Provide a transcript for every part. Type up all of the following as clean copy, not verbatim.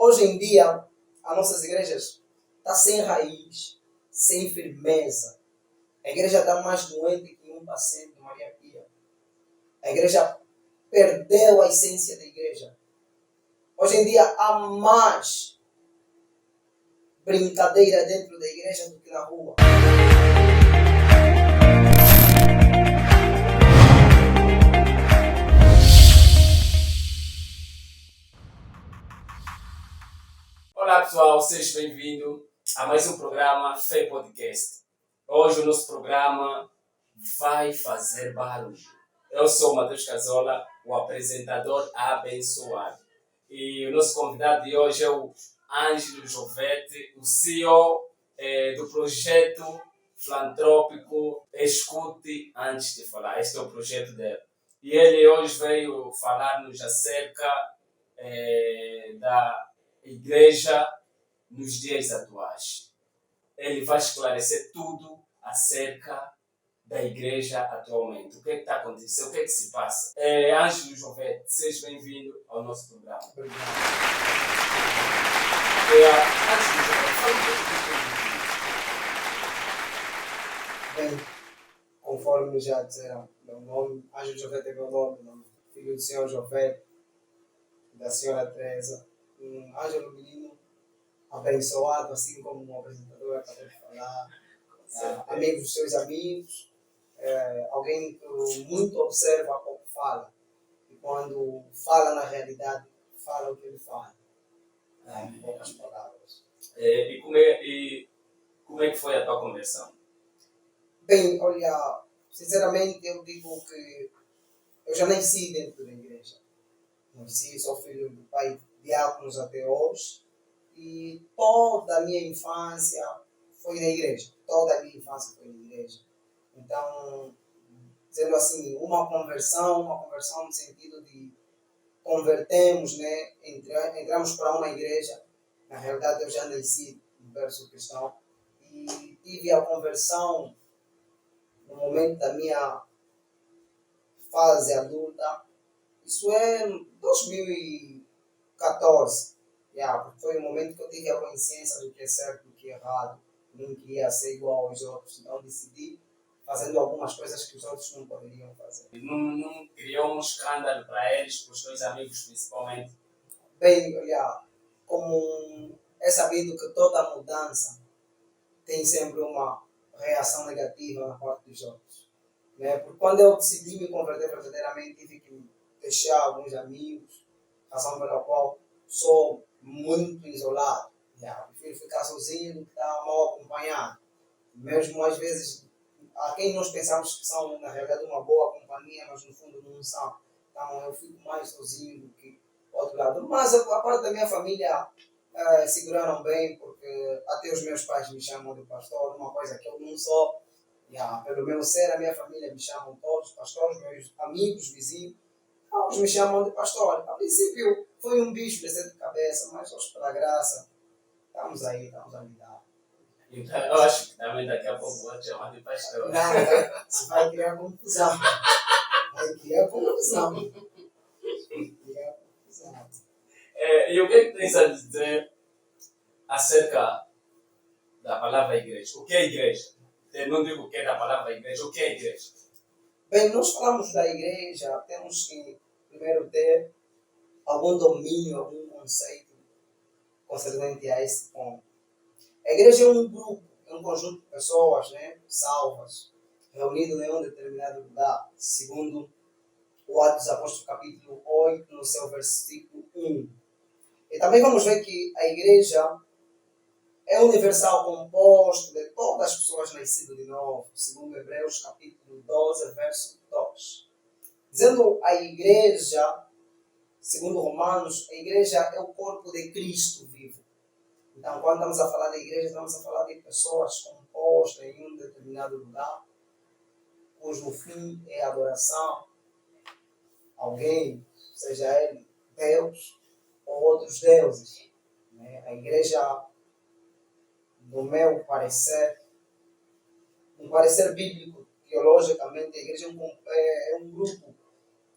hoje em dia, as nossas igrejas estão sem raiz, sem firmeza. A igreja está mais doente que um paciente de Maria Pia. A igreja perdeu a essência da igreja. Hoje em dia há mais brincadeira dentro da igreja do que na rua. Olá pessoal, sejam bem-vindos a mais um programa Fé Podcast. Hoje o nosso programa vai fazer barulho. Eu sou o Matheus Casola, o apresentador abençoado. E o nosso convidado de hoje é o Ângelo Jovete, o CEO do projeto filantrópico Escute Antes de Falar. Este é o projeto dele. E ele hoje veio falar-nos acerca da igreja nos dias atuais. Ele vai esclarecer tudo acerca da igreja atualmente. O que é que está acontecendo? O que é que se passa? Ângelo Jovete, seja bem-vindo ao nosso programa. Obrigado. Ângelo Jovete, fala um pouco Bem, conforme já disseram, meu nome, Ângelo Jovete é meu nome, filho do senhor Jovete, da senhora Teresa. Ângelo menino abençoado, assim como um apresentador acabou de falar, amigo dos seus amigos, alguém que muito observa, pouco fala. E quando fala na realidade, fala o que ele fala. Em poucas palavras. E como é que foi a tua conversão? Bem, olha, sinceramente eu digo que eu já nasci dentro da igreja. Nasci, sou filho do pai diáconos até hoje. E toda a minha infância foi na igreja. Toda a minha infância foi na igreja. Então, dizendo assim, uma conversão no sentido de convertemos, né? Entramos para uma igreja. Na realidade, eu já nasci no berço cristão. E tive a conversão no momento da minha fase adulta. Isso é 2014. Porque foi o momento que eu tive a consciência do que é certo e do que é errado. Não queria ser igual aos outros. Então decidi fazendo algumas coisas que os outros não poderiam fazer. Não criou um escândalo para eles, para os teus amigos principalmente? Bem, olha, como é sabido que toda mudança tem sempre uma reação negativa na parte dos outros. Né? Porque quando eu decidi me converter verdadeiramente, tive que deixar alguns amigos, razão pela qual sou muito isolado. Prefiro ficar sozinho do que estar mal acompanhado. Mesmo às vezes, há quem nós pensamos que são na realidade uma boa companhia, mas no fundo não são. Então eu fico mais sozinho do que outro lado. Mas a parte da minha família seguraram bem, porque até os meus pais me chamam de pastor, uma coisa que eu não sou. Pelo meu ser, a minha família me chamam todos pastores, meus amigos, vizinhos, todos me chamam de pastor. A princípio foi um bicho de sete cabeças, mas hoje pela graça estamos a lidar. Então, eu acho que também daqui a pouco vou te chamar de pastor. Não, você vai criar confusão. Vai criar confusão. E o que é que tens a dizer acerca da palavra igreja? O que é igreja? Eu não digo o que é da palavra igreja, o que é igreja? Bem, nós falamos da igreja, temos que primeiro ter algum domínio, algum conceito concernente a esse ponto. A igreja é um grupo, é um conjunto de pessoas, né, salvas, reunidas em um determinado lugar, segundo o Atos dos Apóstolos, capítulo 8, no seu versículo 1. E também vamos ver que a igreja é universal, composto de todas as pessoas nascidas de novo, segundo Hebreus, capítulo 12, verso 2. Dizendo a igreja, segundo Romanos, a igreja é o corpo de Cristo vivo. Então, quando estamos a falar da igreja, estamos a falar de pessoas compostas em um determinado lugar, cujo fim é a adoração a alguém, seja ele Deus ou outros deuses. A igreja, no meu parecer, um parecer bíblico, teologicamente, a igreja é um grupo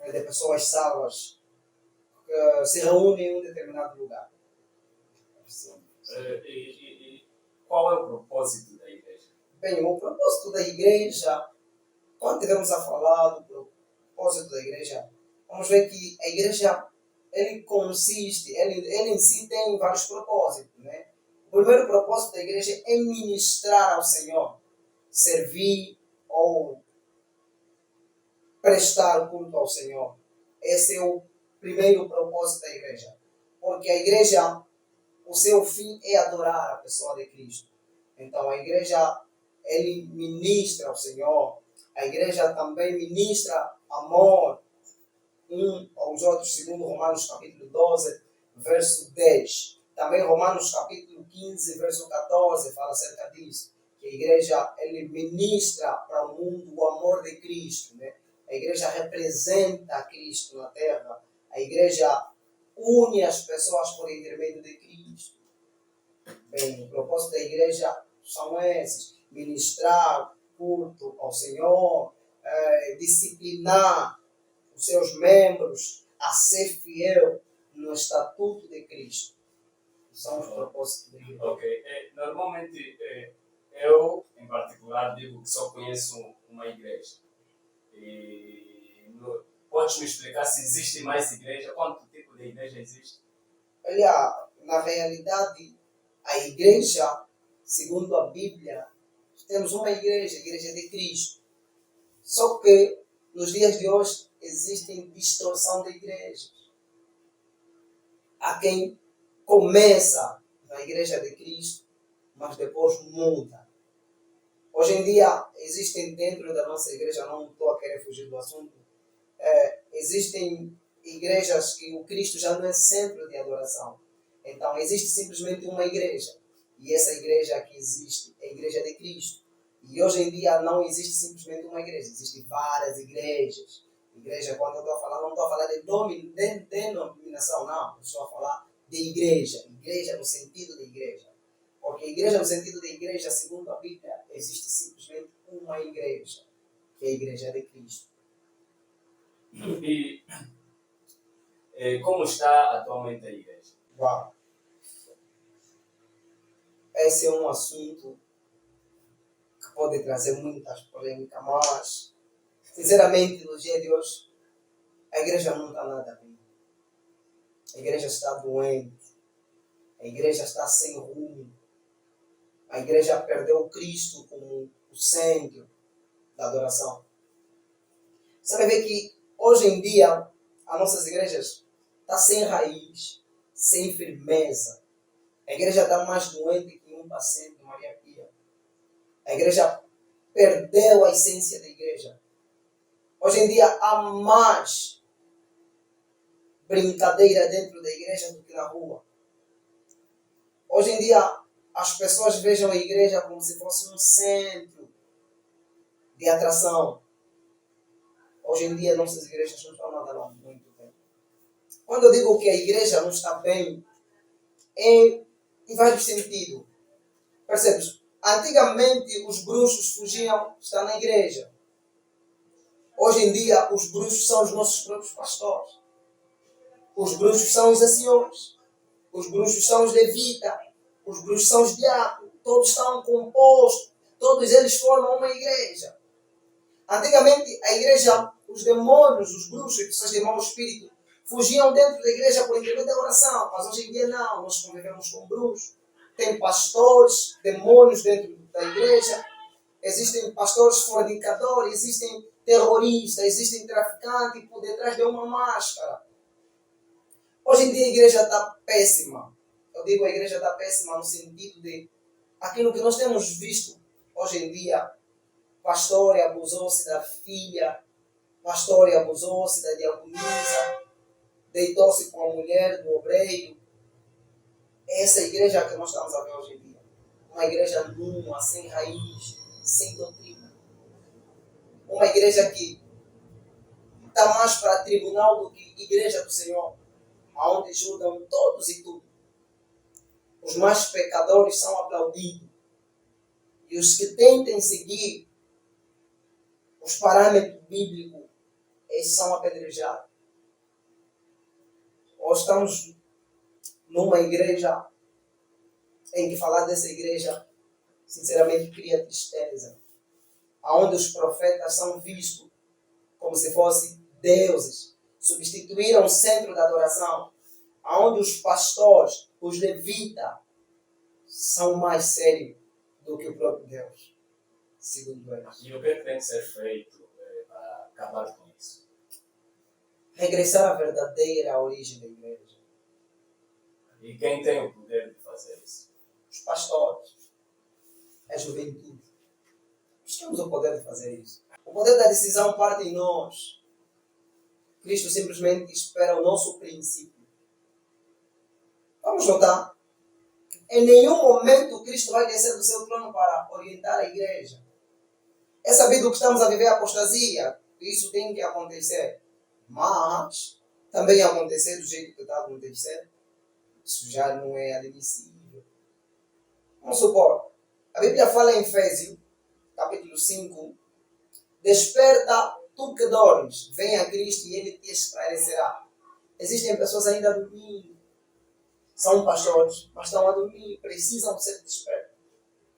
de pessoas salvas que se reúnem em um determinado lugar. Sim. E qual é o propósito da igreja? Bem, o propósito da igreja, quando estivermos a falar do propósito da igreja, vamos ver que a igreja, ele consiste, ele em si tem vários propósitos, né? O primeiro propósito da igreja é ministrar ao Senhor, servir ou prestar culto ao Senhor. Esse é o primeiro propósito da igreja. Porque a igreja, o seu fim é adorar a pessoa de Cristo. Então a igreja, ele ministra ao Senhor. A igreja também ministra amor aos outros, segundo Romanos capítulo 12, verso 10. Também Romanos capítulo 15, verso 14, fala acerca disso. Que a igreja, ele ministra para o mundo o amor de Cristo, né? A igreja representa Cristo na terra. A igreja une as pessoas por intermédio de Cristo. Bem, o propósito da igreja são esses: ministrar culto ao Senhor, disciplinar os seus membros a ser fiel no estatuto de Cristo. São os propósitos da igreja. Ok. Normalmente, eu, em particular, digo que só conheço uma igreja. Podes me explicar se existe mais igreja? Quanto tipo de igreja existe? Olha, na realidade, a igreja, segundo a Bíblia, temos uma igreja, a igreja de Cristo. Só que nos dias de hoje existe distorção de igrejas. Há quem começa na igreja de Cristo, mas depois muda. Hoje em dia existem dentro da nossa igreja, não estou a querer fugir do assunto, existem igrejas que o Cristo já não é centro de adoração. Então existe simplesmente uma igreja. E essa igreja que existe é a igreja de Cristo. E hoje em dia não existe simplesmente uma igreja, existem várias igrejas. Igreja, quando eu estou a falar, não estou a falar de denominação, não. Estou a falar de igreja. Igreja no sentido de igreja. Porque igreja no sentido de igreja, segundo a Bíblia, existe simplesmente uma igreja, que é a igreja de Cristo. E como está atualmente a igreja? Uau! Esse é um assunto que pode trazer muitas polêmicas, mas, sinceramente, no dia de hoje, a igreja não está nada bem. A igreja está doente. A igreja está sem rumo. A igreja perdeu Cristo como o centro da adoração. Você vai ver que, hoje em dia, as nossas igrejas estão sem raiz, sem firmeza. A igreja está mais doente que um paciente de Maria Pia. A igreja perdeu a essência da igreja. Hoje em dia há mais brincadeira dentro da igreja do que na rua. Hoje em dia as pessoas vejam a igreja como se fosse um centro de atração. Hoje em dia nossas igrejas não estão nada lá muito bem. Quando eu digo que a igreja não está bem, é em vários sentidos. Percebes? Antigamente os bruxos fugiam estar na igreja. Hoje em dia os bruxos são os nossos próprios pastores. Os bruxos são os anciões. Os bruxos são os levitas. Os bruxos são os diáconos. Todos estão compostos. Todos eles formam uma igreja. Antigamente a igreja, os demônios, os bruxos, pessoas de mau espírito, fugiam dentro da igreja por intermédio da oração. Mas hoje em dia não. Nós convivemos com bruxos. Tem pastores, demônios dentro da igreja. Existem pastores fornicadores. Existem terroristas. Existem traficantes por detrás de uma máscara. Hoje em dia a igreja está péssima. Eu digo a igreja está péssima no sentido de aquilo que nós temos visto hoje em dia. Pastor abusou-se da filha, pastor abusou-se da diaconisa, deitou-se com a mulher do obreiro. Essa é a igreja que nós estamos a ver hoje em dia. Uma igreja nua, sem raiz, sem doutrina. Uma igreja que está mais para tribunal do que igreja do Senhor, onde julgam todos e tudo. Os mais pecadores são aplaudidos. E os que tentem seguir os parâmetros bíblicos, eles são apedrejados. Ou estamos numa igreja em que falar dessa igreja, sinceramente, cria tristeza. Onde os profetas são vistos como se fossem deuses. Substituíram o centro da adoração. Onde os pastores, os levitas, são mais sérios do que o próprio Deus, segundo eles. E o que é que tem que ser feito para acabar com isso? Regressar à verdadeira origem da igreja. E quem tem o poder de fazer isso? Os pastores, a juventude. Nós temos o poder de fazer isso. O poder da decisão parte em nós. Cristo simplesmente espera o nosso princípio. Vamos notar. Em nenhum momento Cristo vai descer do seu trono para orientar a igreja. É sabido que estamos a viver a apostasia. Isso tem que acontecer. Mas também acontecer do jeito que está a acontecer, isso já não é admissível. Vamos supor, a Bíblia fala em Efésios, capítulo 5, desperta tu que dormes, vem a Cristo e Ele te esclarecerá. Existem pessoas ainda a dormir, são pastores, mas estão a dormir, precisam ser despertos.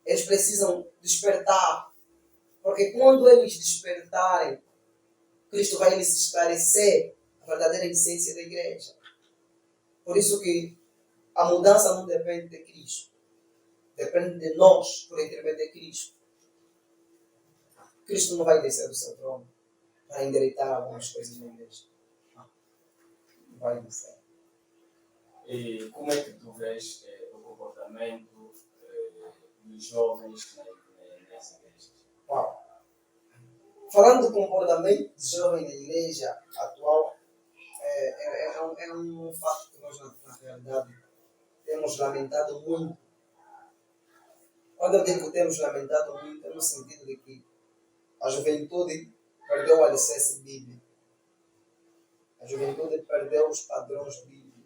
Eles precisam despertar, porque quando eles despertarem, Cristo vai lhes esclarecer a verdadeira essência da igreja. Por isso que a mudança não depende de Cristo. Depende de nós, por intermédio de Cristo. Cristo não vai descer do seu trono para endireitar algumas coisas na igreja. Não vai descer. E como é que tu vês o comportamento dos jovens nas igrejas? Uau. Falando do comportamento de jovem na igreja atual, é um fato que nós, na realidade, temos lamentado muito. Quando eu digo que temos lamentado muito, é no sentido de que a juventude perdeu o alicerce bíblico. A juventude perdeu os padrões bíblicos.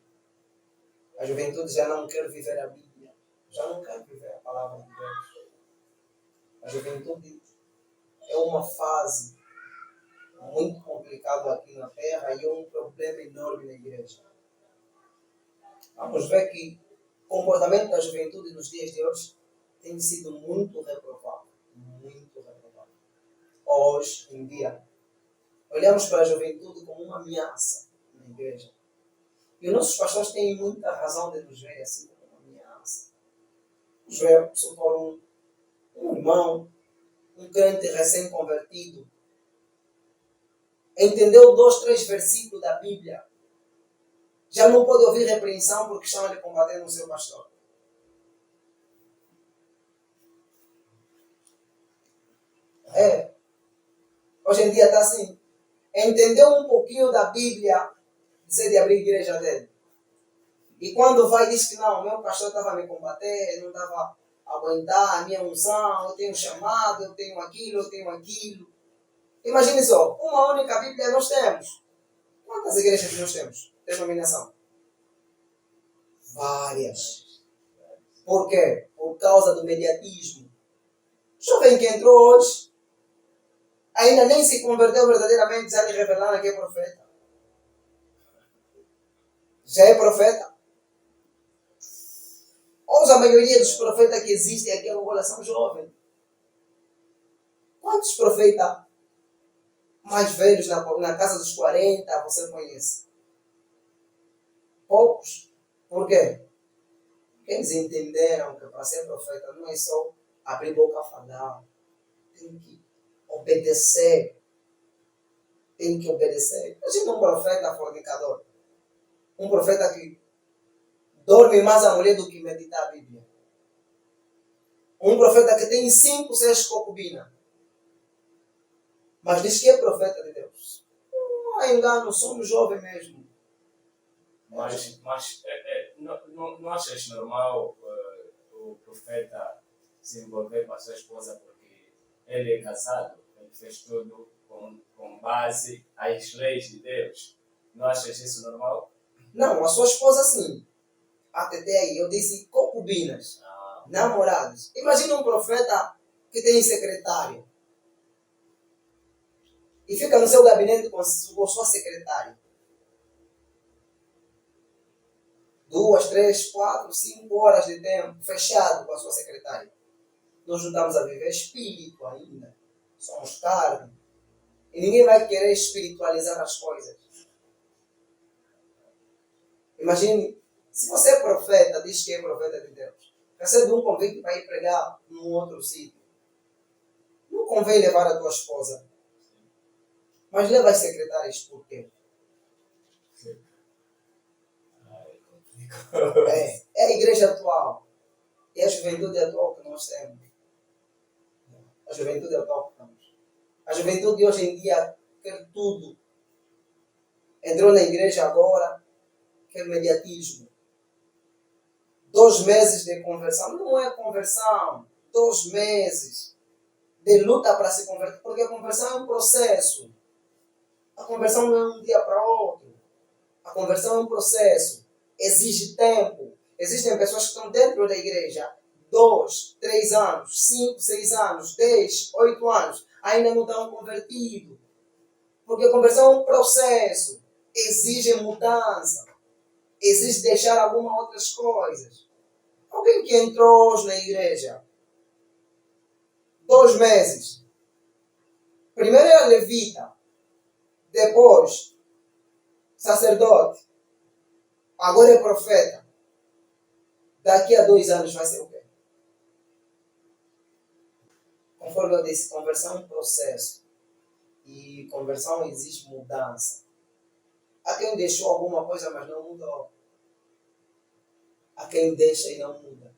A juventude já não quer viver a Bíblia. Já não quer viver a palavra de Deus. A juventude é uma fase muito complicada aqui na Terra e é um problema enorme na igreja. Vamos ver que o comportamento da juventude nos dias de hoje tem sido muito reprovado. Muito reprovado. Hoje em dia, olhamos para a juventude como uma ameaça na igreja. E os nossos pastores têm muita razão de nos ver assim como uma ameaça. Nos ver, supor, um irmão, um crente recém-convertido, entendeu 2, 3 versículos da Bíblia, já não pode ouvir repreensão porque estão a lhe combater no seu pastor. Hoje em dia está assim. Entendeu um pouquinho da Bíblia, precisa de abrir a igreja dele. E quando vai, diz que não, meu pastor estava a me combater, não estava a aguentar a minha unção, eu tenho chamado, eu tenho aquilo, eu tenho aquilo. Imagine só, uma única Bíblia nós temos. Quantas igrejas nós temos? Denominação? Várias. Por quê? Por causa do mediatismo. O jovem que entrou hoje ainda nem se converteu verdadeiramente, já lhe revelaram que é profeta. Já é profeta. Hoje a maioria dos profetas que existem aqui agora são jovens. Quantos profetas mais velhos na casa dos 40 você conhece? Poucos. Por quê? Porque eles entenderam que para ser profeta não é só abrir boca a falar. Tem que obedecer. Tem que obedecer. Imagina um profeta fornicador. Um profeta que dorme mais a mulher do que medita a Bíblia. Um profeta que tem 5, 6 concubinas. Mas diz que é profeta de Deus. Não há engano, somos jovens mesmo. Mas não achas normal o profeta se envolver com a sua esposa porque ele é casado? Ele fez tudo com base às leis de Deus. Não achas isso normal? Não, a sua esposa sim. Até aí, eu disse concubinas, namorados. Imagina um profeta que tem secretário. E fica no seu gabinete com sua secretária. 2, 3, 4, 5 horas de tempo fechado com a sua secretária. Nós não estamos a viver espírito ainda. Somos carne. E ninguém vai querer espiritualizar as coisas. Imagine, se você é profeta, diz que é profeta de Deus, recebe um convite para ir pregar num outro sítio. Não convém levar a tua esposa. Mas leva as secretárias por quê? É a igreja atual. É a juventude atual que nós temos. A juventude atual que temos. A juventude de hoje em dia quer tudo. Entrou na igreja agora, quer mediatismo. 2 meses de conversão. Não é conversão. 2 meses de luta para se converter. Porque a conversão é um processo. A conversão não é um dia para outro. A conversão é um processo. Exige tempo. Existem pessoas que estão dentro da igreja 2, 3 anos, 5, 6 anos, 10, 8 anos, ainda não estão convertidos. Porque a conversão é um processo. Exige mudança. Exige deixar algumas outras coisas. Alguém que entrou hoje na igreja 2 meses. Primeiro era levita. Depois sacerdote. Agora é profeta. Daqui a 2 anos vai ser o quê? Conforme eu disse, conversão é um processo. E conversão exige mudança. Há quem deixou alguma coisa, mas não mudou. Há quem deixa e não muda.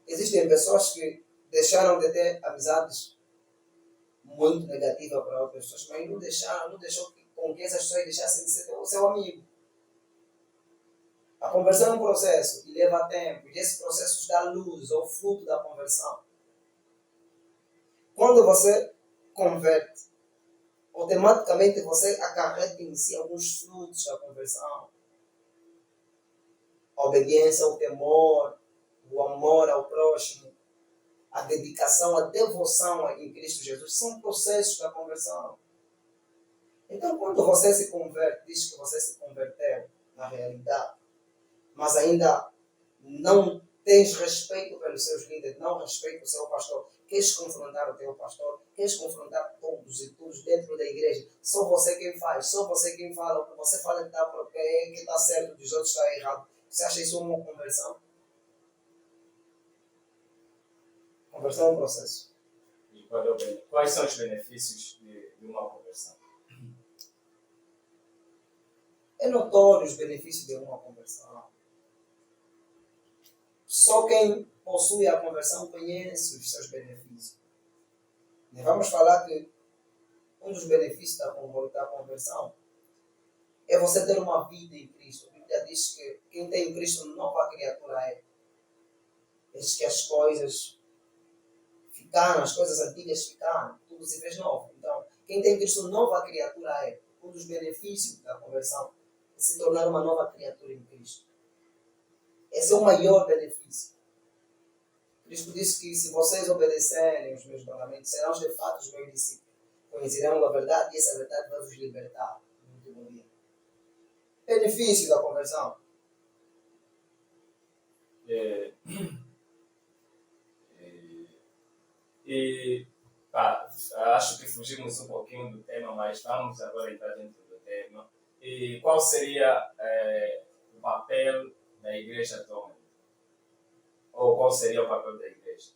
Existem pessoas que deixaram de ter amizades muito negativas para outras pessoas, mas não deixou com que essas pessoas deixassem de ser seu amigo. A conversão é um processo e leva tempo. E esse processo dá luz ou fruto da conversão. Quando você converte, automaticamente você acarreta em si alguns frutos da conversão. A obediência, o temor, o amor ao próximo, a dedicação, a devoção em Cristo Jesus são processos da conversão. Então, quando você se converte, diz que você se converteu na realidade, mas ainda não tens respeito pelos seus líderes, não respeita o seu pastor, queres confrontar o teu pastor, queres confrontar todos e todos dentro da igreja, só você quem faz, só você quem fala, o que você fala que está certo, dos outros está errado. Você acha isso uma conversão? Conversão é um processo. E quais são os benefícios de uma conversão? É notório os benefícios de uma conversão. Só quem possui a conversão conhece os seus benefícios. E vamos falar que um dos benefícios da conversão é você ter uma vida em Cristo. A Bíblia diz que quem tem Cristo, nova criatura é. Diz que as coisas ficaram, as coisas antigas ficaram, tudo se fez novo. Então, quem tem Cristo, nova criatura é. Um dos benefícios da conversão é se tornar uma nova criatura em Cristo. Esse é o maior benefício. Cristo disse que se vocês obedecerem os meus mandamentos, serão de fato os meus discípulos. Conhecerão a verdade e essa verdade vai vos libertar no último dia. Benefício da conversão. Acho que fugimos um pouquinho do tema, mas vamos agora entrar dentro do tema. E qual seria o papel da igreja atualmente? Ou qual seria o papel da igreja?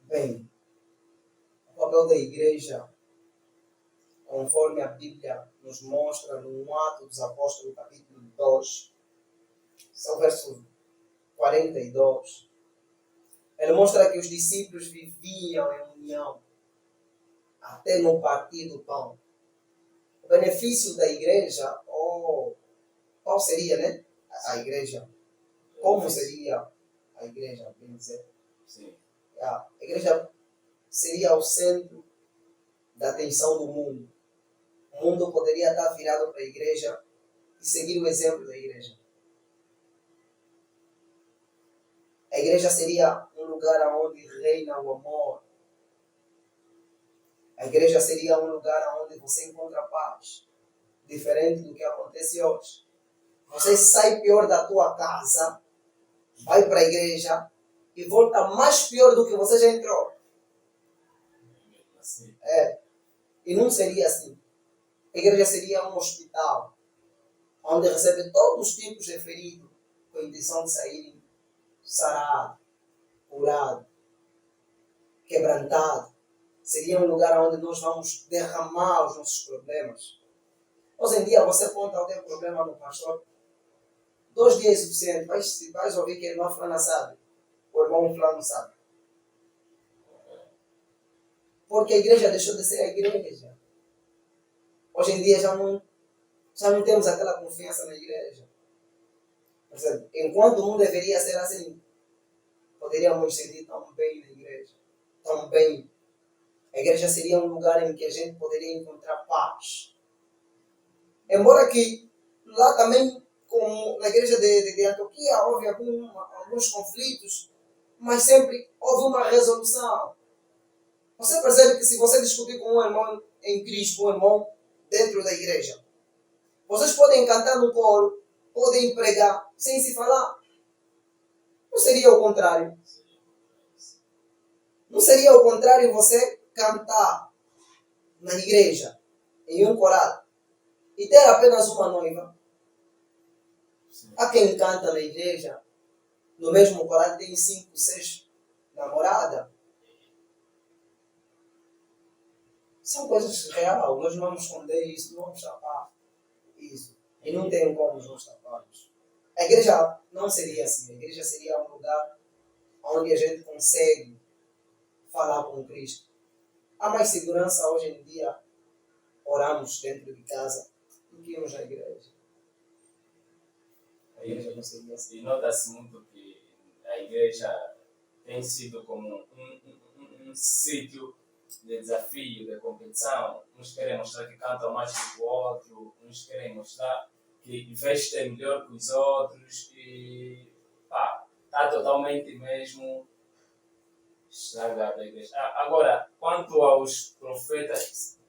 Bem, o papel da igreja, conforme a Bíblia nos mostra no Atos dos Apóstolos, capítulo 2, seu verso 42, ele mostra que os discípulos viviam em união, até no partir do pão. O benefício da igreja, qual seria, né? A igreja. Como seria a igreja, bem dizer? Sim. A igreja seria o centro da atenção do mundo. O mundo poderia estar virado para a igreja e seguir o exemplo da igreja. A igreja seria um lugar onde reina o amor. A igreja seria um lugar onde você encontra paz, diferente do que acontece hoje. Você sai pior da tua casa, vai para a igreja e volta mais pior do que você já entrou. Assim, E não seria assim. A igreja seria um hospital, onde recebe todos os tipos de feridos, com a intenção de saírem sarados, curados, quebrantados. Seria um lugar onde nós vamos derramar os nossos problemas. Hoje em dia, você conta o teu problema no pastor, 2 dias é suficiente. Vais ouvir que a irmã fulana sabe, o irmão fulano sabe. Porque a igreja deixou de ser a igreja. Hoje em dia já não temos aquela confiança na igreja. Por exemplo, enquanto não deveria ser assim, poderíamos sentir tão bem na igreja. Tão bem. A igreja seria um lugar em que a gente poderia encontrar paz. Embora que lá também, como na igreja de Antioquia, houve alguns conflitos, mas sempre houve uma resolução. Você percebe que se você discutir com um irmão em Cristo, um irmão dentro da igreja, vocês podem cantar no coro, podem pregar sem se falar. Não seria o contrário. Não seria o contrário você cantar na igreja, em um coral, e ter apenas uma noiva. Há quem canta na igreja, no mesmo coral tem 5, 6 namoradas. São coisas reais, nós não vamos esconder isso, não vamos tapar isso. E não tem como nós taparmos. A igreja não seria assim, a igreja seria um lugar onde a gente consegue falar com Cristo. Há mais segurança hoje em dia, oramos dentro de casa, do que irmos à igreja. A igreja não seria assim. e nota-se muito que a igreja tem sido como um sítio de desafio, de competição. Uns querem mostrar que cantam mais do que o outro, uns querem mostrar que vestem melhor que os outros e está totalmente mesmo estragado a igreja. Agora, quanto aos profetas,